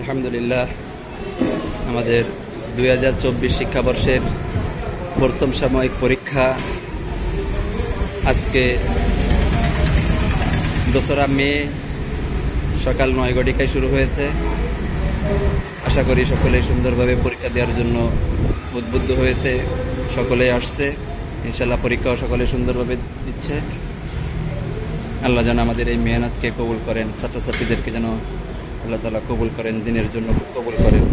আলহামদুলিল্লাহ আমাদের 2024 শিক্ষাবর্ষের প্রথম সাময়িক পরীক্ষা আজকে 2রা মে সকাল 9 ঘটিকায় শুরু হয়েছে। আশা করি সকলে সুন্দরভাবে পরীক্ষা দেওয়ার জন্য উদ্বুদ্ধ হয়েছে, সকলেই আসছে। ইনশাল্লাহ পরীক্ষাও সকলে সুন্দরভাবে দিচ্ছে। আল্লাহ যেন আমাদের এই মেহনতকে কবুল করেন, ছাত্রছাত্রীদেরকে যেন আল্লাহ তাআলা কবুল করেন, দিনের জন্য কবুল করেন।